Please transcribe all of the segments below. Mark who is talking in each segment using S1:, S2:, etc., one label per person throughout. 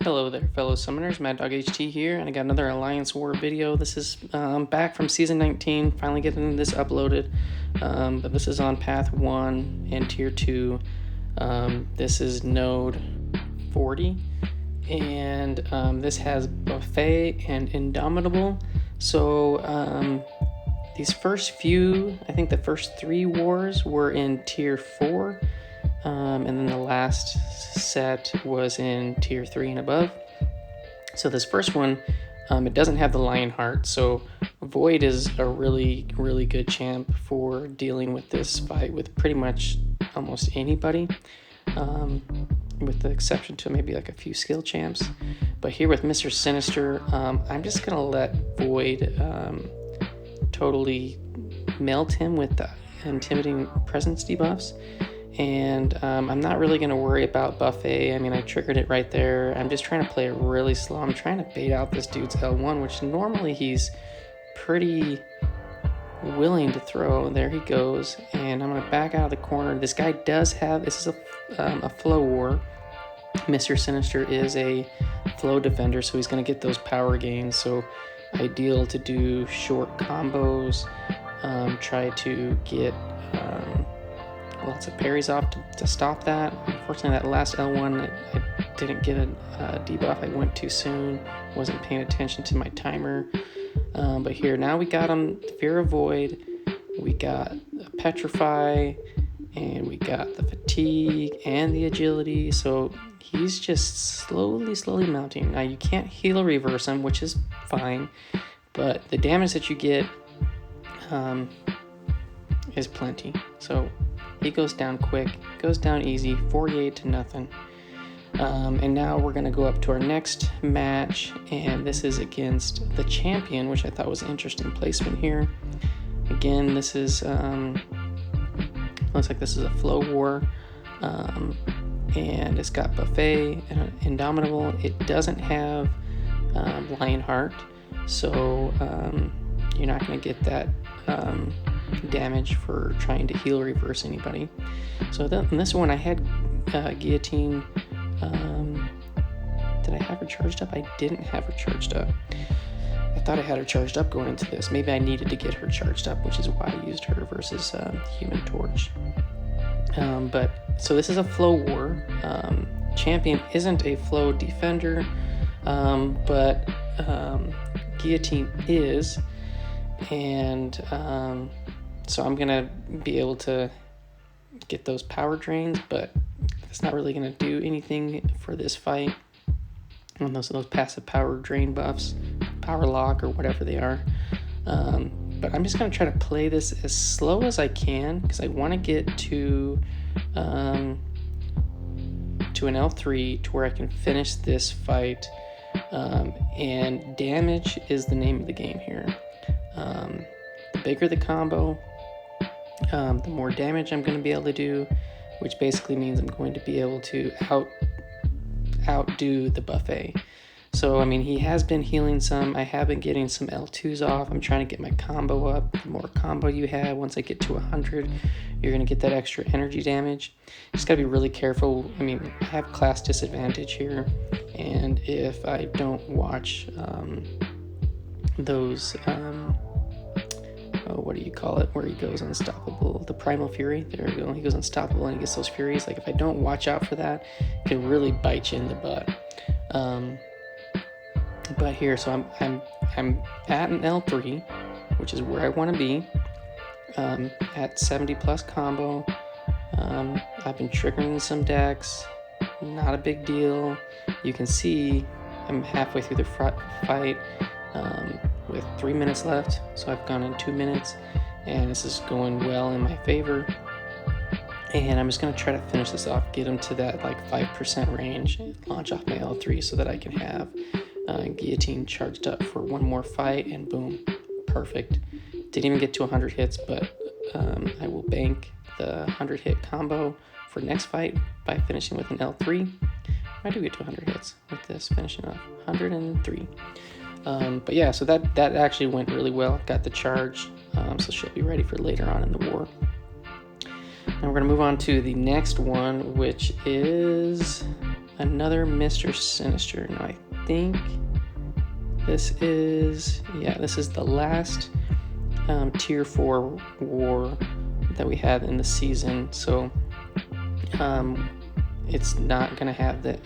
S1: Hello there, fellow summoners. Mad Dog HT here, and I got another Alliance War video. This is back from Season 19, finally getting this uploaded. But this is on Path 1 and Tier 2. This is Node 40, and this has Buffet and Indomitable. So these first few, I think the first 3 wars were in Tier 4. And then the last set was in Tier 3 and above. So this first one, it doesn't have the Lionheart, so Void is a really, really good champ for dealing with this fight with pretty much almost anybody, with the exception to maybe like a few skill champs. But here with Mr. Sinister, I'm just going to let Void totally melt him with the intimidating presence debuffs. And I'm not really going to worry about Buffet. I mean, I triggered it right there. I'm just trying to play it really slow. I'm trying to bait out this dude's L1, which normally he's pretty willing to throw. There he goes. And I'm going to back out of the corner. This guy does have, this is a flow war. Mr. Sinister is a flow defender, so he's going to get those power gains. So ideal to do short combos, try to get lots of parries off to stop that. Unfortunately, that last L1, I didn't get a debuff. I went too soon, wasn't paying attention to my timer. But here, now we got him Fear of Void, we got a Petrify, and we got the Fatigue and the Agility. So he's just slowly mounting. Now, you can't heal reverse him, which is fine, but the damage that you get is plenty. So he goes down quick, goes down easy, 48 to nothing. And now we're going to go up to our next match, and this is against the champion, which I thought was an interesting placement here. Again, this is, looks like this is a flow war, and it's got Buffet and Indomitable. It doesn't have Lionheart, so you're not going to get that damage for trying to heal reverse anybody. So in this one I had Guillotine. Did I have her charged up? I didn't have her charged up. I thought I had her charged up going into this. Maybe I needed to get her charged up, which is why I used her versus Human Torch. But so this is a flow war. Champion isn't a flow defender, but Guillotine is, and so I'm gonna be able to get those power drains, but it's not really gonna do anything for this fight. And those passive power drain buffs, power lock, or whatever they are. But I'm just gonna try to play this as slow as I can because I want to get to an L3 to where I can finish this fight. And damage is the name of the game here. The bigger the combo, the more damage I'm going to be able to do, which basically means I'm going to be able to outdo the Buffet. So, I mean, he has been healing some. I have been getting some L2s off. I'm trying to get my combo up. The more combo you have, once I get to 100, you're going to get that extra energy damage. Just got to be really careful. I mean, I have class disadvantage here, and if I don't watch those... what do you call it, where he goes unstoppable, the Primal Fury, there we go, he goes unstoppable and he gets those furies. Like, if I don't watch out for that, it can really bite you in the butt. But here, so I'm at an L3, which is where I want to be, at 70 plus combo. I've been triggering some decks, not a big deal. You can see I'm halfway through the fight, with 3 minutes left, so I've gone in 2 minutes, and this is going well in my favor. And I'm just going to try to finish this off, get him to that like 5% range, and launch off my L3 so that I can have Guillotine charged up for one more fight, and boom, perfect. Didn't even get to 100 hits, but I will bank the 100 hit combo for next fight by finishing with an L3. I do get to 100 hits with this, finishing off 103. But yeah, so that actually went really well. Got the charge, so she'll be ready for later on in the war. Now we're going to move on to the next one, which is another Mr. Sinister. Now I think this is the last tier 4 war that we had in the season. So it's not gonna have the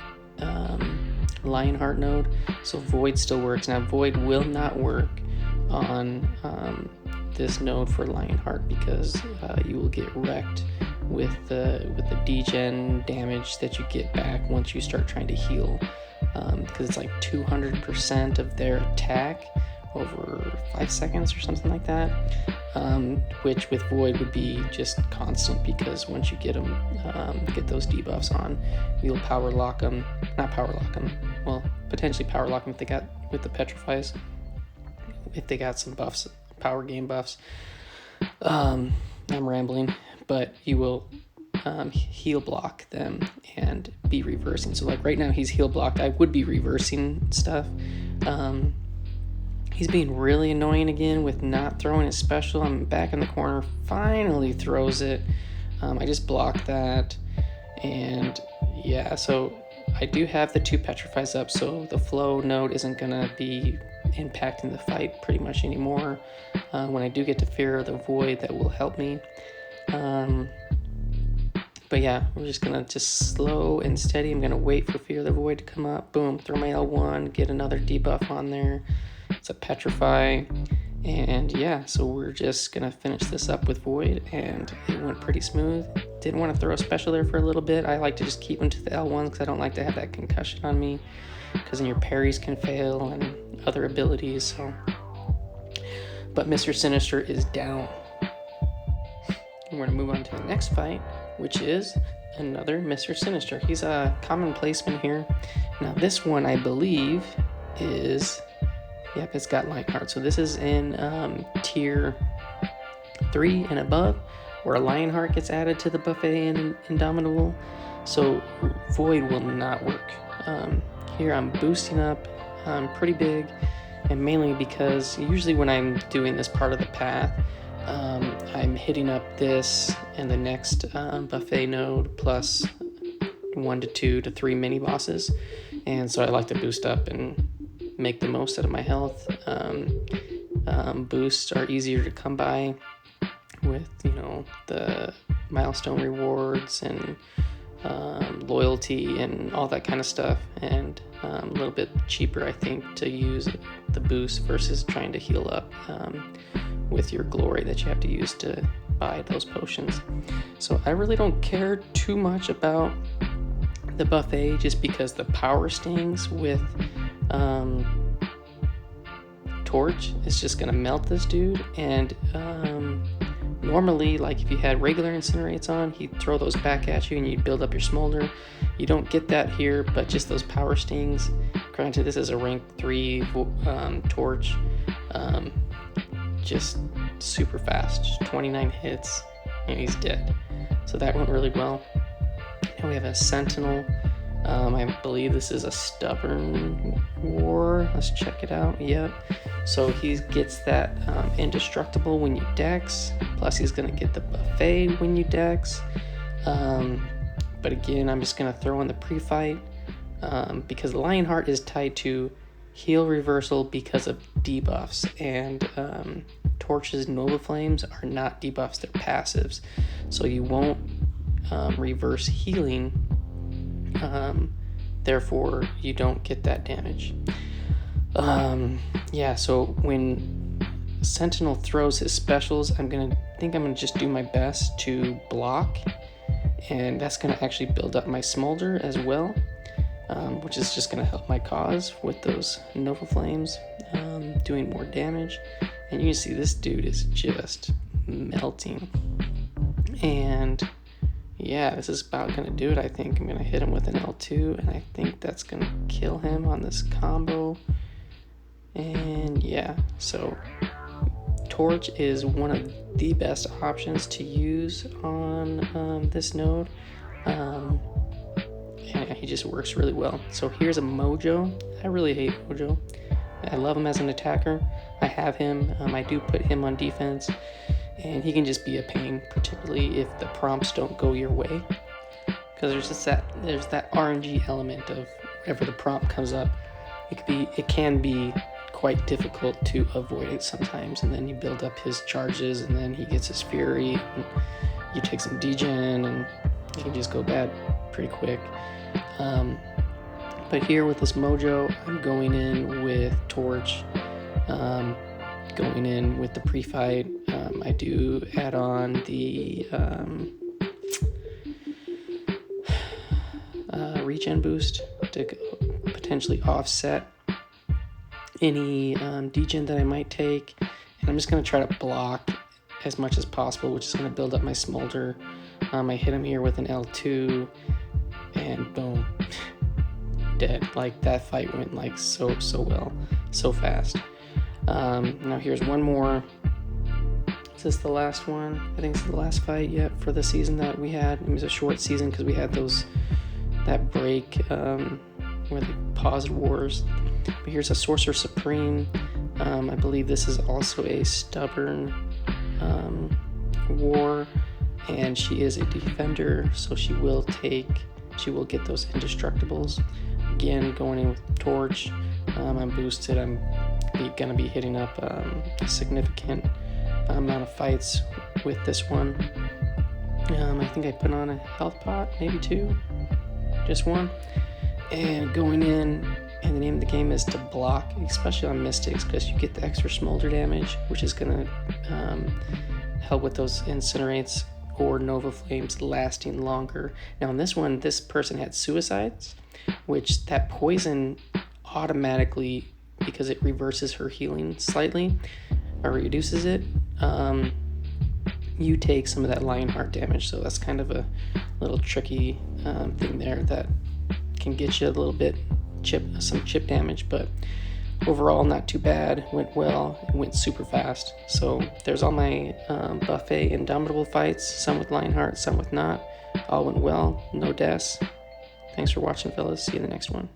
S1: Lionheart node, so Void still works. Now Void will not work on this node for Lionheart because you will get wrecked with the degen damage that you get back once you start trying to heal, because it's like 200% of their attack over 5 seconds or something like that, which with Void would be just constant, because once you get them, get those debuffs on, you'll power lock them, not power lock them, well, potentially power lock them if they got, with the petrifies, if they got some buffs, power game buffs. I'm rambling, but you will heal block them and be reversing. So like right now he's heal blocked, I would be reversing stuff. He's being really annoying again with not throwing his special. I'm back in the corner, finally throws it. I just blocked that, and yeah, so I do have the 2 petrifies up, so the flow node isn't gonna be impacting the fight pretty much anymore. When I do get to Fear of the Void, that will help me. But yeah, we're just gonna slow and steady. I'm gonna wait for Fear of the Void to come up. Boom, throw my L1, get another debuff on there. It's a petrify, and yeah, so we're just gonna finish this up with Void, and it went pretty smooth. Didn't want to throw a special there for a little bit. I like to just keep them to the L1s because I don't like to have that concussion on me, because then your parries can fail and other abilities. So, but Mr. Sinister is down. And we're gonna move on to the next fight, which is another Mr. Sinister. He's a common placement here. Now this one, I believe, is, yep, it's got Lionheart. So this is in tier 3 and above, where a Lionheart gets added to the buffet in Indomitable. So Void will not work. Here I'm boosting up pretty big, and mainly because usually when I'm doing this part of the path, I'm hitting up this and the next buffet node plus 1 to 2 to 3 mini bosses, and so I like to boost up and make the most out of my health. Boosts are easier to come by with, you know, the milestone rewards and loyalty and all that kind of stuff, and a little bit cheaper, I think, to use the boost versus trying to heal up with your glory that you have to use to buy those potions. So I really don't care too much about the buffet, just because the power stings with Torch is just gonna melt this dude. And normally, like if you had regular incinerates on, he'd throw those back at you and you'd build up your smolder. You don't get that here, but just those power stings. Granted, this is a rank 3 Torch, just super fast, 29 hits and he's dead. So that went really well. Now we have a Sentinel. I believe this is a stubborn war. Let's check it out. Yep. So he gets that indestructible when you dex, plus he's gonna get the buffet when you dex. But again, I'm just gonna throw in the pre-fight because Lionheart is tied to heal reversal because of debuffs, and Torch's Nova Flames are not debuffs, they're passives. So you won't reverse healing, therefore you don't get that damage. Yeah, so when Sentinel throws his specials, I'm gonna just do my best to block, and that's gonna actually build up my smolder as well, which is just gonna help my cause with those Nova Flames, doing more damage. And you can see this dude is just melting. And yeah, this is about gonna do it. I think I'm gonna hit him with an L2, and I think that's gonna kill him on this combo. And yeah, so Torch is one of the best options to use on this node. And he just works really well. So here's a Mojo. I really hate Mojo. I love him as an attacker. I have him. I do put him on defense, and he can just be a pain, particularly if the prompts don't go your way. because there's that RNG element of whenever the prompt comes up, it can be quite difficult to avoid it sometimes, and then you build up his charges, and then he gets his fury, and you take some degen, and it can just go bad pretty quick. But here with this Mojo, I'm going in with Torch, going in with the pre-fight. I do add on the regen boost to potentially offset any degen that I might take, and I'm just going to try to block as much as possible, which is going to build up my smolder. I hit him here with an L2, and boom, dead. Like, that fight went like so well, so fast. Now here's one more. Is this the last one? I think it's the last fight yet for the season that we had. It was a short season because we had that break where they paused wars. But here's a Sorcerer Supreme. I believe this is also a stubborn war, and she is a defender, so she will get those indestructibles. Again, going in with Torch. I'm boosted. I'm gonna be hitting up a significant amount of fights with this one. I think I put on a health pot, maybe 2, just 1. And going in, and the name of the game is to block, especially on Mystics, because you get the extra smolder damage, which is going to help with those incinerates or Nova Flames lasting longer. Now in this one, this person had suicides, which that poison automatically, because it reverses her healing slightly, or reduces it, you take some of that Lionheart damage. So that's kind of a little tricky thing there that can get you a little bit some chip damage, but overall not too bad. Went well, it went super fast. So there's all my buffet Indomitable fights, some with Lionheart, some with not. All went well, no deaths. Thanks for watching, fellas. See you in the next one.